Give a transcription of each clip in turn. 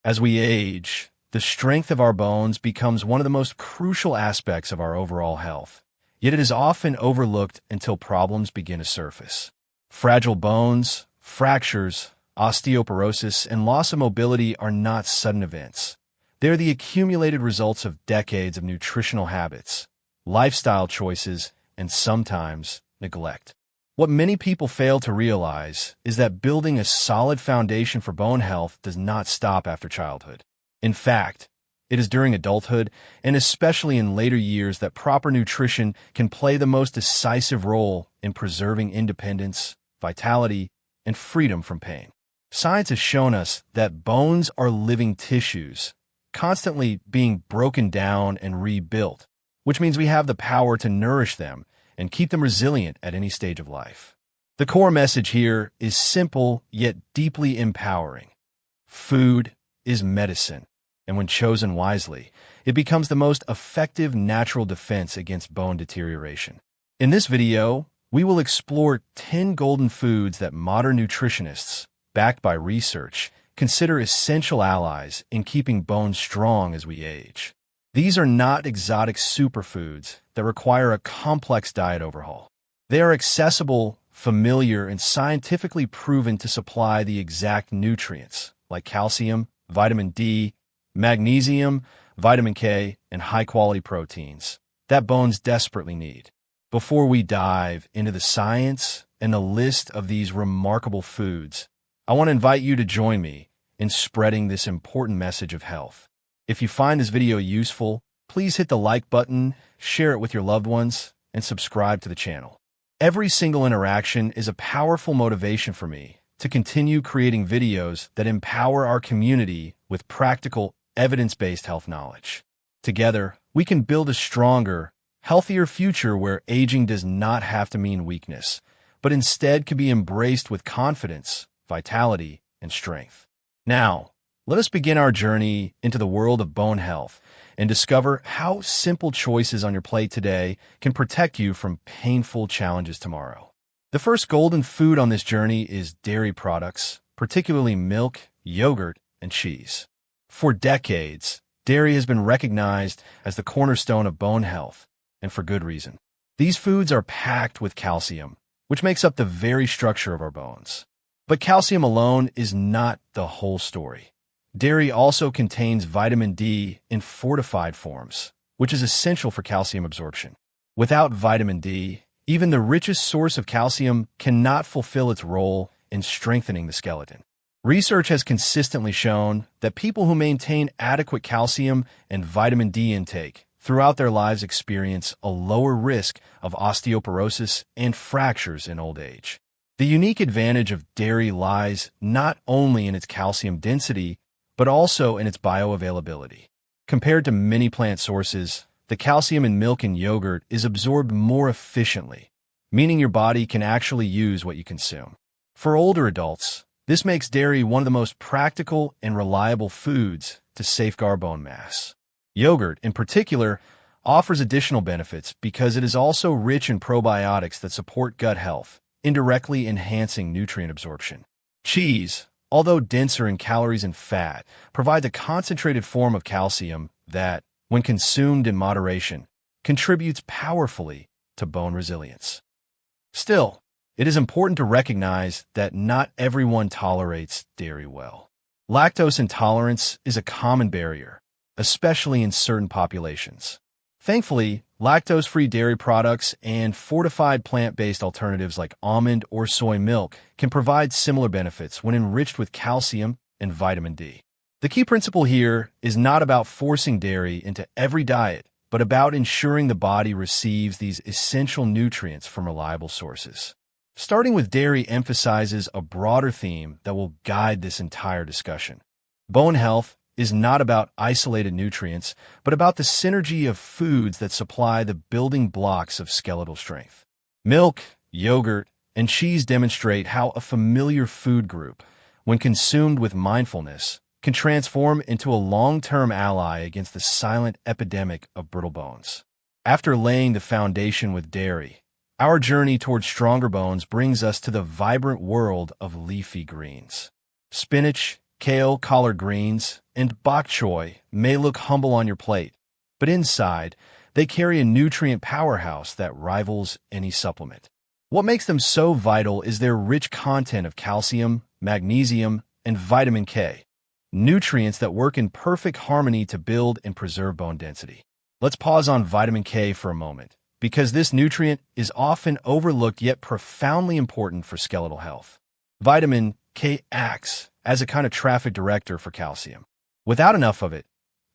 As we age, the strength of our bones becomes one of the most crucial aspects of our overall health. Yet it is often overlooked until problems begin to surface. Fragile bones, fractures, osteoporosis, and loss of mobility are not sudden events. They are the accumulated results of decades of nutritional habits, lifestyle choices, and sometimes neglect. What many people fail to realize is that building a solid foundation for bone health does not stop after childhood. In fact, it is during adulthood, and especially in later years, that proper nutrition can play the most decisive role in preserving independence, vitality, and freedom from pain. Science has shown us that bones are living tissues, constantly being broken down and rebuilt, which means we have the power to nourish them and keep them resilient at any stage of life. The core message here is simple yet deeply empowering. Food is medicine, and when chosen wisely, it becomes the most effective natural defense against bone deterioration. In this video, we will explore 10 golden foods that modern nutritionists, backed by research, consider essential allies in keeping bones strong as we age. These are not exotic superfoods that require a complex diet overhaul. They are accessible, familiar, and scientifically proven to supply the exact nutrients, like calcium, vitamin D, magnesium, vitamin K, and high-quality proteins that bones desperately need. Before we dive into the science and the list of these remarkable foods, I want to invite you to join me in spreading this important message of health. If you find this video useful, please hit the like button, share it with your loved ones, and subscribe to the channel. Every single interaction is a powerful motivation for me to continue creating videos that empower our community with practical, evidence-based health knowledge. Together, we can build a stronger, healthier future where aging does not have to mean weakness, but instead can be embraced with confidence, vitality, and strength. Now, let us begin our journey into the world of bone health and discover how simple choices on your plate today can protect you from painful challenges tomorrow. The first golden food on this journey is dairy products, particularly milk, yogurt, and cheese. For decades, dairy has been recognized as the cornerstone of bone health, and for good reason. These foods are packed with calcium, which makes up the very structure of our bones. But calcium alone is not the whole story. Dairy also contains vitamin D in fortified forms, which is essential for calcium absorption. Without vitamin D, even the richest source of calcium cannot fulfill its role in strengthening the skeleton. Research has consistently shown that people who maintain adequate calcium and vitamin D intake throughout their lives experience a lower risk of osteoporosis and fractures in old age. The unique advantage of dairy lies not only in its calcium density, but also in its bioavailability. Compared to many plant sources, the calcium in milk and yogurt is absorbed more efficiently, meaning your body can actually use what you consume. For older adults, this makes dairy one of the most practical and reliable foods to safeguard bone mass. Yogurt, in particular, offers additional benefits because it is also rich in probiotics that support gut health, indirectly enhancing nutrient absorption. Cheese, although denser in calories and fat, provides a concentrated form of calcium that, when consumed in moderation, contributes powerfully to bone resilience. Still, it is important to recognize that not everyone tolerates dairy well. Lactose intolerance is a common barrier, especially in certain populations. Thankfully, lactose-free dairy products and fortified plant-based alternatives like almond or soy milk can provide similar benefits when enriched with calcium and vitamin D. The key principle here is not about forcing dairy into every diet, but about ensuring the body receives these essential nutrients from reliable sources. Starting with dairy emphasizes a broader theme that will guide this entire discussion. Bone health is not about isolated nutrients, but about the synergy of foods that supply the building blocks of skeletal strength. Milk, yogurt, and cheese demonstrate how a familiar food group, when consumed with mindfulness, can transform into a long-term ally against the silent epidemic of brittle bones. After laying the foundation with dairy, our journey towards stronger bones brings us to the vibrant world of leafy greens. Spinach, kale, collard greens, and bok choy may look humble on your plate, but inside, they carry a nutrient powerhouse that rivals any supplement. What makes them so vital is their rich content of calcium, magnesium, and vitamin K, nutrients that work in perfect harmony to build and preserve bone density. Let's pause on vitamin K for a moment, because this nutrient is often overlooked yet profoundly important for skeletal health. Vitamin K acts as a kind of traffic director for calcium. Without enough of it,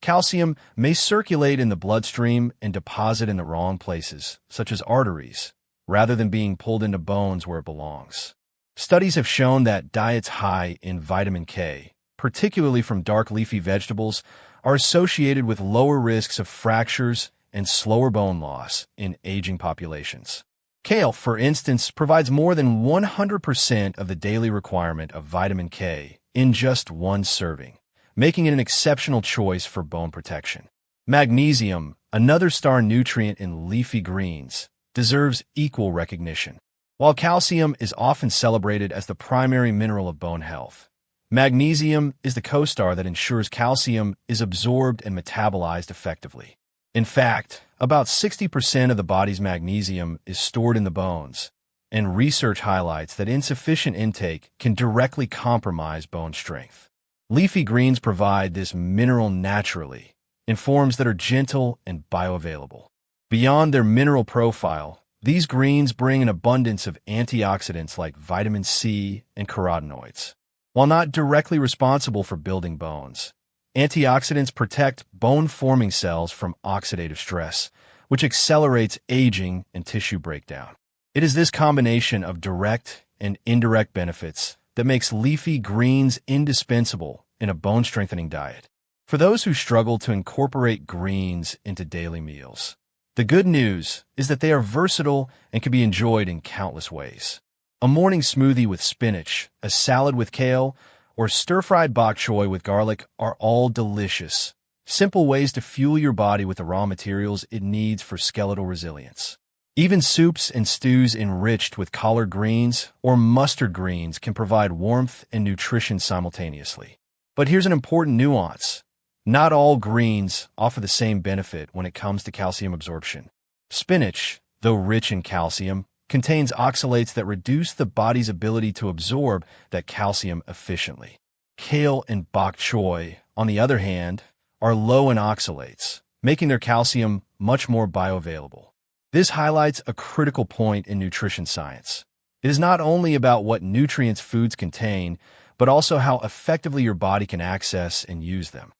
calcium may circulate in the bloodstream and deposit in the wrong places, such as arteries, rather than being pulled into bones where it belongs. Studies have shown that diets high in vitamin K, particularly from dark leafy vegetables, are associated with lower risks of fractures and slower bone loss in aging populations. Kale, for instance, provides more than 100% of the daily requirement of vitamin K in just one serving, making it an exceptional choice for bone protection. Magnesium, another star nutrient in leafy greens, deserves equal recognition. While calcium is often celebrated as the primary mineral of bone health, magnesium is the co-star that ensures calcium is absorbed and metabolized effectively. In fact, about 60% of the body's magnesium is stored in the bones, and research highlights that insufficient intake can directly compromise bone strength. Leafy greens provide this mineral naturally, in forms that are gentle and bioavailable. Beyond their mineral profile, these greens bring an abundance of antioxidants like vitamin C and carotenoids. While not directly responsible for building bones, antioxidants protect bone-forming cells from oxidative stress, which accelerates aging and tissue breakdown. It is this combination of direct and indirect benefits that makes leafy greens indispensable in a bone-strengthening diet. For those who struggle to incorporate greens into daily meals, the good news is that they are versatile and can be enjoyed in countless ways. A morning smoothie with spinach, a salad with kale, or stir-fried bok choy with garlic are all delicious, simple ways to fuel your body with the raw materials it needs for skeletal resilience. Even soups and stews enriched with collard greens or mustard greens can provide warmth and nutrition simultaneously. But here's an important nuance. Not all greens offer the same benefit when it comes to calcium absorption. Spinach, though rich in calcium, contains oxalates that reduce the body's ability to absorb that calcium efficiently. Kale and bok choy, on the other hand, are low in oxalates, making their calcium much more bioavailable. This highlights a critical point in nutrition science. It is not only about what nutrients foods contain, but also how effectively your body can access and use them.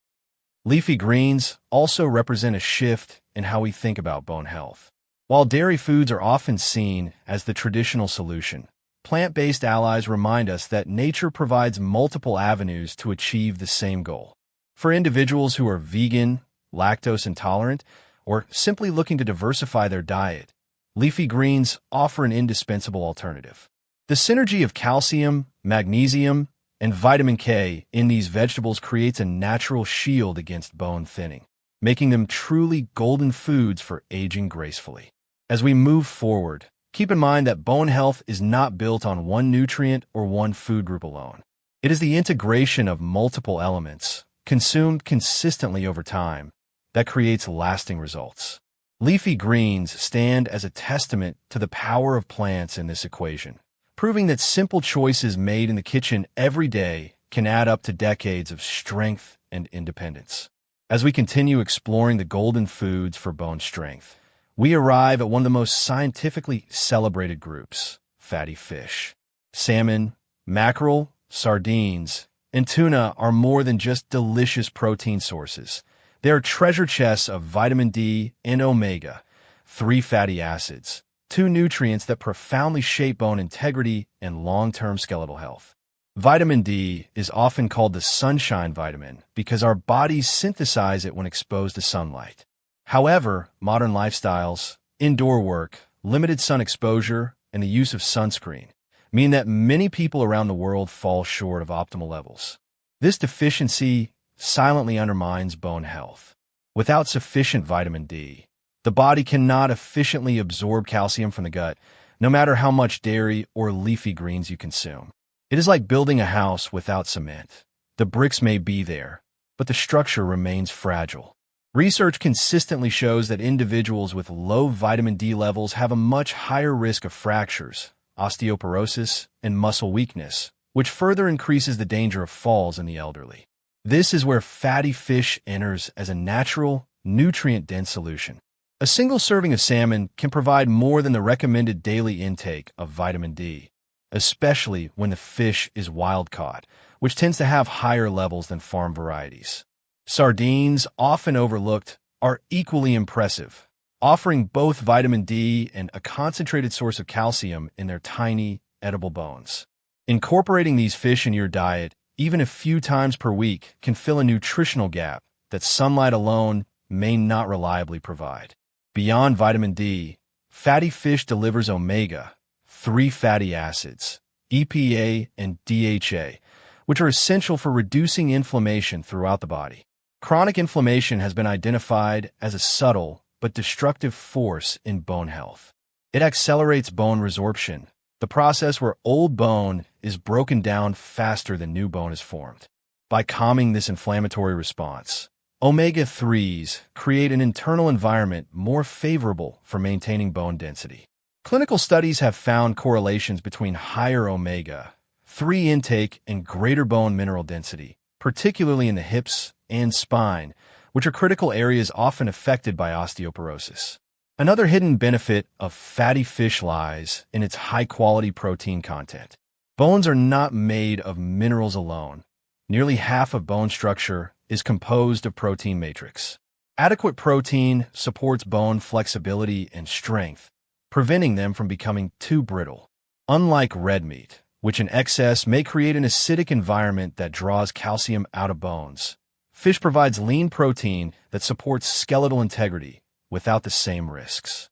Leafy greens also represent a shift in how we think about bone health. While dairy foods are often seen as the traditional solution, plant-based allies remind us that nature provides multiple avenues to achieve the same goal. For individuals who are vegan, lactose intolerant, or simply looking to diversify their diet, leafy greens offer an indispensable alternative. The synergy of calcium, magnesium, and vitamin K in these vegetables creates a natural shield against bone thinning, making them truly golden foods for aging gracefully. As we move forward, keep in mind that bone health is not built on one nutrient or one food group alone. It is the integration of multiple elements, consumed consistently over time, that creates lasting results. Leafy greens stand as a testament to the power of plants in this equation, proving that simple choices made in the kitchen every day can add up to decades of strength and independence. As we continue exploring the golden foods for bone strength, we arrive at one of the most scientifically celebrated groups, fatty fish. Salmon, mackerel, sardines, and tuna are more than just delicious protein sources. They are treasure chests of vitamin D and omega-3 fatty acids, two nutrients that profoundly shape bone integrity and long-term skeletal health. Vitamin D is often called the sunshine vitamin because our bodies synthesize it when exposed to sunlight. However, modern lifestyles, indoor work, limited sun exposure, and the use of sunscreen mean that many people around the world fall short of optimal levels. This deficiency silently undermines bone health. Without sufficient vitamin D, the body cannot efficiently absorb calcium from the gut, no matter how much dairy or leafy greens you consume. It is like building a house without cement. The bricks may be there, but the structure remains fragile. Research consistently shows that individuals with low vitamin D levels have a much higher risk of fractures, osteoporosis, and muscle weakness, which further increases the danger of falls in the elderly. This is where fatty fish enters as a natural, nutrient-dense solution. A single serving of salmon can provide more than the recommended daily intake of vitamin D, especially when the fish is wild-caught, which tends to have higher levels than farm varieties. Sardines, often overlooked, are equally impressive, offering both vitamin D and a concentrated source of calcium in their tiny, edible bones. Incorporating these fish in your diet, even a few times per week, can fill a nutritional gap that sunlight alone may not reliably provide. Beyond vitamin D, fatty fish delivers omega-3 fatty acids, EPA and DHA, which are essential for reducing inflammation throughout the body. Chronic inflammation has been identified as a subtle but destructive force in bone health. It accelerates bone resorption, the process where old bone is broken down faster than new bone is formed. By calming this inflammatory response, omega-3s create an internal environment more favorable for maintaining bone density. Clinical studies have found correlations between higher omega-3 intake and greater bone mineral density, particularly in the hips and spine, which are critical areas often affected by osteoporosis. Another hidden benefit of fatty fish lies in its high-quality protein content. Bones are not made of minerals alone. Nearly half of bone structure is composed of protein matrix. Adequate protein supports bone flexibility and strength, preventing them from becoming too brittle. Unlike red meat, which in excess may create an acidic environment that draws calcium out of bones, fish provides lean protein that supports skeletal integrity without the same risks.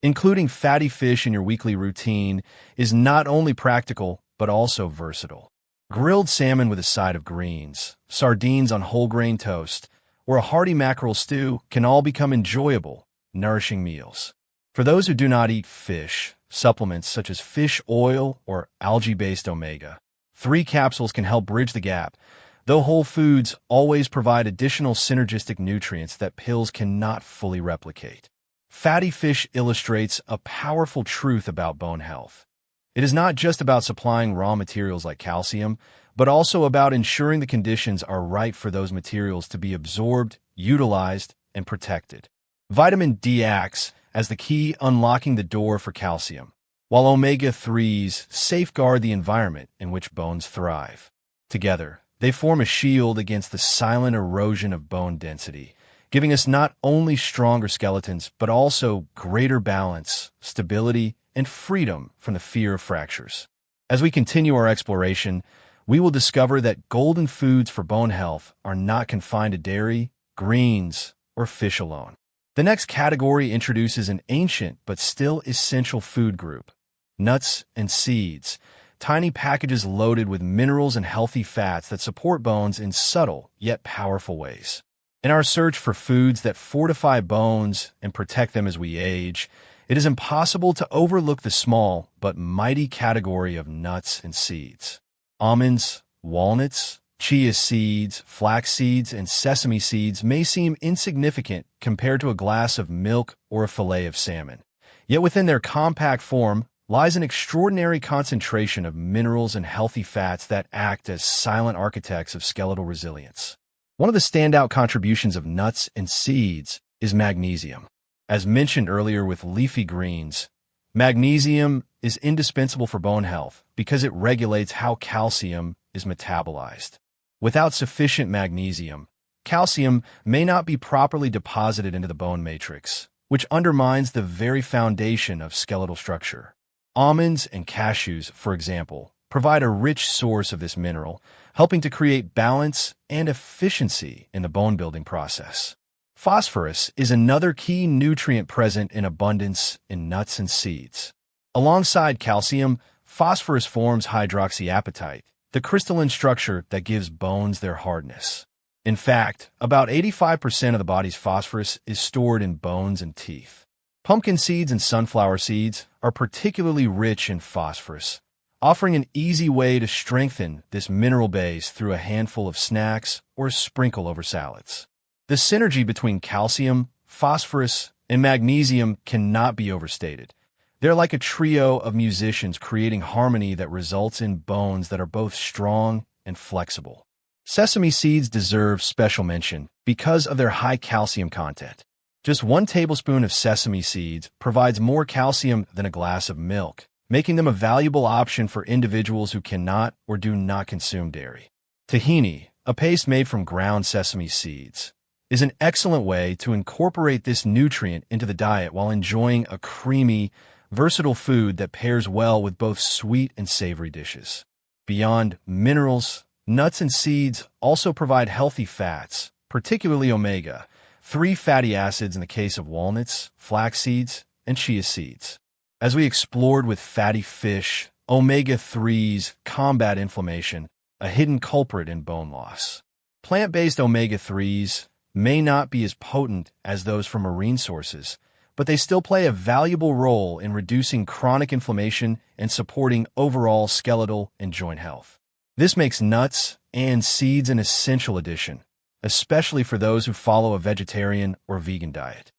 Including fatty fish in your weekly routine is not only practical, but also versatile. Grilled salmon with a side of greens, sardines on whole grain toast, or a hearty mackerel stew can all become enjoyable, nourishing meals. For those who do not eat fish, supplements such as fish oil or algae-based omega-3 capsules can help bridge the gap, though whole foods always provide additional synergistic nutrients that pills cannot fully replicate. Fatty fish illustrates a powerful truth about bone health. It is not just about supplying raw materials like calcium, but also about ensuring the conditions are right for those materials to be absorbed, utilized, and protected. Vitamin D acts as the key unlocking the door for calcium, while omega-3s safeguard the environment in which bones thrive. Together, they form a shield against the silent erosion of bone density, giving us not only stronger skeletons, but also greater balance, stability, and freedom from the fear of fractures. As we continue our exploration, we will discover that golden foods for bone health are not confined to dairy, greens, or fish alone. The next category introduces an ancient but still essential food group: nuts and seeds, tiny packages loaded with minerals and healthy fats that support bones in subtle yet powerful ways. In our search for foods that fortify bones and protect them as we age, it is impossible to overlook the small but mighty category of nuts and seeds. Almonds, walnuts, chia seeds, flax seeds, and sesame seeds may seem insignificant compared to a glass of milk or a fillet of salmon. Yet within their compact form lies an extraordinary concentration of minerals and healthy fats that act as silent architects of skeletal resilience. One of the standout contributions of nuts and seeds is magnesium. As mentioned earlier with leafy greens, magnesium is indispensable for bone health because it regulates how calcium is metabolized. Without sufficient magnesium, calcium may not be properly deposited into the bone matrix, which undermines the very foundation of skeletal structure. Almonds and cashews, for example, provide a rich source of this mineral, helping to create balance and efficiency in the bone-building process. Phosphorus is another key nutrient present in abundance in nuts and seeds. Alongside calcium, phosphorus forms hydroxyapatite, the crystalline structure that gives bones their hardness. In fact, about 85% of the body's phosphorus is stored in bones and teeth. Pumpkin seeds and sunflower seeds are particularly rich in phosphorus, offering an easy way to strengthen this mineral base through a handful of snacks or a sprinkle over salads. The synergy between calcium, phosphorus, and magnesium cannot be overstated. They're like a trio of musicians creating harmony that results in bones that are both strong and flexible. Sesame seeds deserve special mention because of their high calcium content. Just 1 tablespoon of sesame seeds provides more calcium than a glass of milk, making them a valuable option for individuals who cannot or do not consume dairy. Tahini, a paste made from ground sesame seeds, is an excellent way to incorporate this nutrient into the diet while enjoying a creamy, versatile food that pairs well with both sweet and savory dishes. Beyond minerals, nuts and seeds also provide healthy fats, particularly omega-3 fatty acids in the case of walnuts, flax seeds, and chia seeds. As we explored with fatty fish, omega-3s combat inflammation, a hidden culprit in bone loss. Plant-based omega-3s may not be as potent as those from marine sources, but they still play a valuable role in reducing chronic inflammation and supporting overall skeletal and joint health. This makes nuts and seeds an essential addition, especially for those who follow a vegetarian or vegan diet.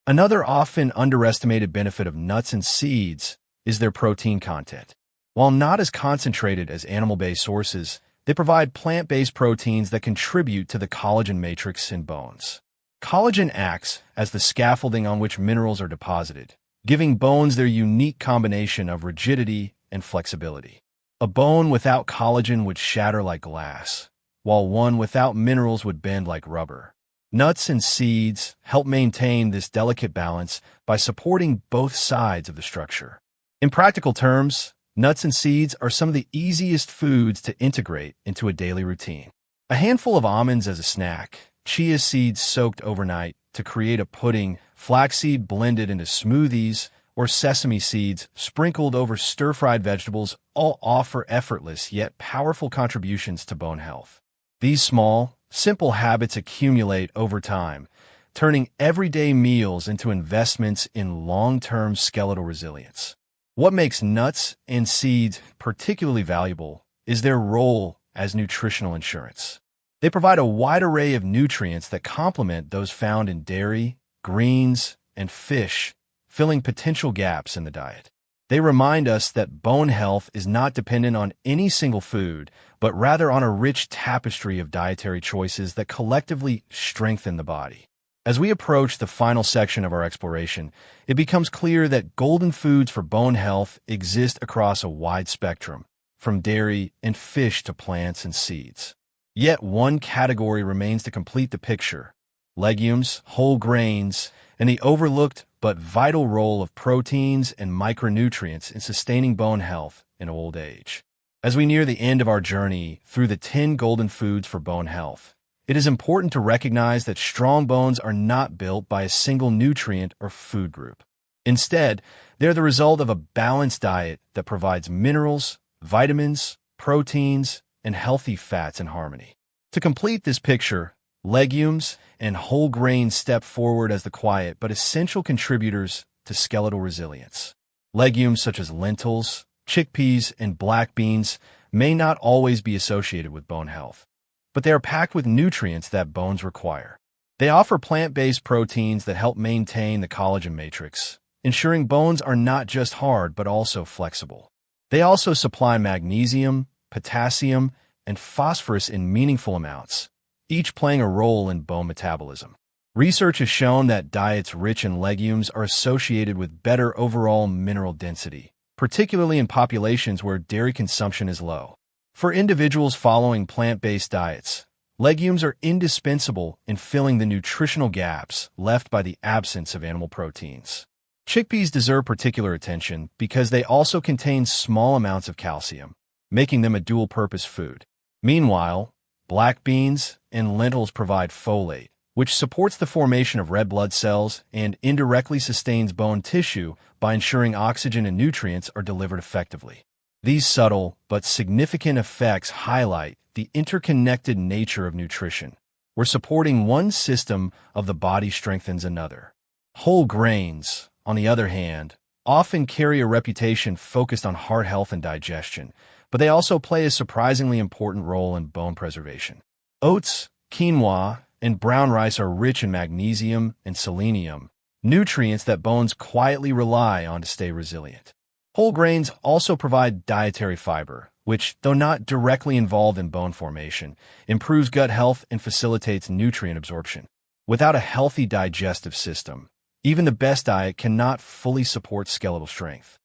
Another often underestimated benefit of nuts and seeds is their protein content. While not as concentrated as animal-based sources, they provide plant-based proteins that contribute to the collagen matrix in bones. Collagen acts as the scaffolding on which minerals are deposited, giving bones their unique combination of rigidity and flexibility. A bone without collagen would shatter like glass, while one without minerals would bend like rubber. Nuts and seeds help maintain this delicate balance by supporting both sides of the structure. In practical terms, nuts and seeds are some of the easiest foods to integrate into a daily routine. A handful of almonds as a snack, chia seeds soaked overnight to create a pudding, flaxseed blended into smoothies, or sesame seeds sprinkled over stir-fried vegetables all offer effortless yet powerful contributions to bone health. These small, simple habits accumulate over time, turning everyday meals into investments in long-term skeletal resilience. What makes nuts and seeds particularly valuable is their role as nutritional insurance. They provide a wide array of nutrients that complement those found in dairy, greens, and fish, filling potential gaps in the diet. They remind us that bone health is not dependent on any single food, but rather on a rich tapestry of dietary choices that collectively strengthen the body. As we approach the final section of our exploration, it becomes clear that golden foods for bone health exist across a wide spectrum, from dairy and fish to plants and seeds. Yet one category remains to complete the picture: legumes, whole grains, and the overlooked but vital role of proteins and micronutrients in sustaining bone health in old age. As we near the end of our journey through the 10 golden foods for bone health, it is important to recognize that strong bones are not built by a single nutrient or food group. Instead, they're the result of a balanced diet that provides minerals, vitamins, proteins, and healthy fats in harmony. To complete this picture, legumes and whole grains step forward as the quiet but essential contributors to skeletal resilience. Legumes such as lentils, chickpeas, and black beans may not always be associated with bone health, but they are packed with nutrients that bones require. They offer plant-based proteins that help maintain the collagen matrix, ensuring bones are not just hard but also flexible. They also supply magnesium, potassium, and phosphorus in meaningful amounts, each playing a role in bone metabolism. Research has shown that diets rich in legumes are associated with better overall mineral density, particularly in populations where dairy consumption is low. For individuals following plant-based diets, legumes are indispensable in filling the nutritional gaps left by the absence of animal proteins. Chickpeas deserve particular attention because they also contain small amounts of calcium, making them a dual-purpose food. Meanwhile, black beans and lentils provide folate, which supports the formation of red blood cells and indirectly sustains bone tissue by ensuring oxygen and nutrients are delivered effectively. These subtle but significant effects highlight the interconnected nature of nutrition, where supporting one system of the body strengthens another. Whole grains, on the other hand, often carry a reputation focused on heart health and digestion, but they also play a surprisingly important role in bone preservation. Oats, quinoa, and brown rice are rich in magnesium and selenium, nutrients that bones quietly rely on to stay resilient. Whole grains also provide dietary fiber, which, though not directly involved in bone formation, improves gut health and facilitates nutrient absorption. Without a healthy digestive system, even the best diet cannot fully support skeletal strength.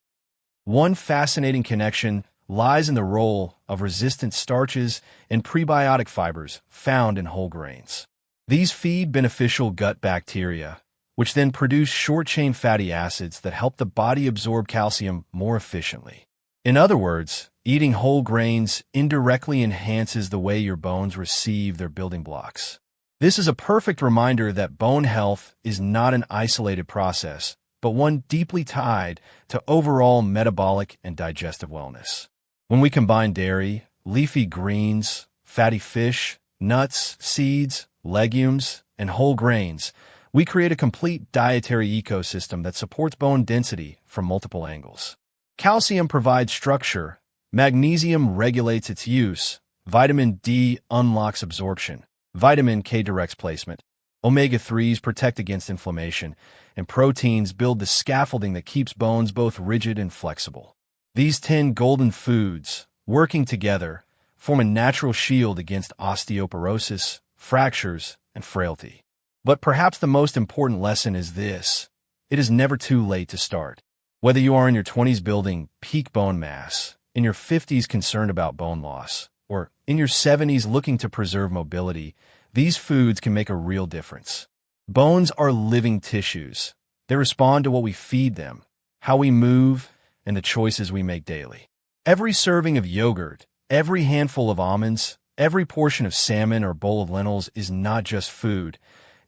One fascinating connection lies in the role of resistant starches and prebiotic fibers found in whole grains. These feed beneficial gut bacteria, which then produce short-chain fatty acids that help the body absorb calcium more efficiently. In other words, eating whole grains indirectly enhances the way your bones receive their building blocks. This is a perfect reminder that bone health is not an isolated process, but one deeply tied to overall metabolic and digestive wellness. When we combine dairy, leafy greens, fatty fish, nuts, seeds, legumes, and whole grains, we create a complete dietary ecosystem that supports bone density from multiple angles. Calcium provides structure, magnesium regulates its use, vitamin D unlocks absorption, vitamin K directs placement, omega-3s protect against inflammation, and proteins build the scaffolding that keeps bones both rigid and flexible. These 10 golden foods, working together, form a natural shield against osteoporosis, fractures, and frailty. But perhaps the most important lesson is this: it is never too late to start. Whether you are in your 20s building peak bone mass, in your 50s concerned about bone loss, or in your 70s looking to preserve mobility, these foods can make a real difference. Bones are living tissues. They respond to what we feed them, how we move, and the choices we make daily. Every serving of yogurt, every handful of almonds, every portion of salmon or bowl of lentils is not just food.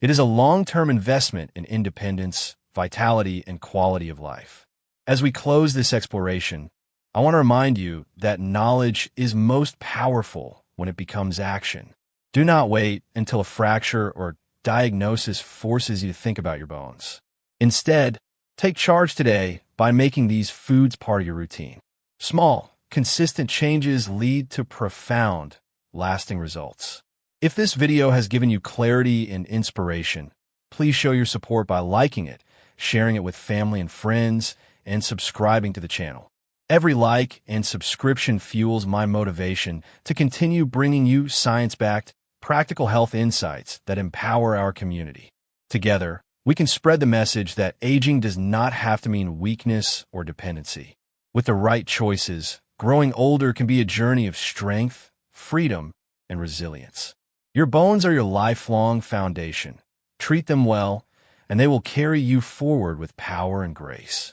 It is a long-term investment in independence, vitality, and quality of life. As we close this exploration, I want to remind you that knowledge is most powerful when it becomes action. Do not wait until a fracture or diagnosis forces you to think about your bones. Instead, take charge today by making these foods part of your routine. Small, consistent changes lead to profound, lasting results. If this video has given you clarity and inspiration, please show your support by liking it, sharing it with family and friends, and subscribing to the channel. Every like and subscription fuels my motivation to continue bringing you science-backed, practical health insights that empower our community. Together, we can spread the message that aging does not have to mean weakness or dependency. With the right choices, growing older can be a journey of strength, freedom, and resilience. Your bones are your lifelong foundation. Treat them well, and they will carry you forward with power and grace.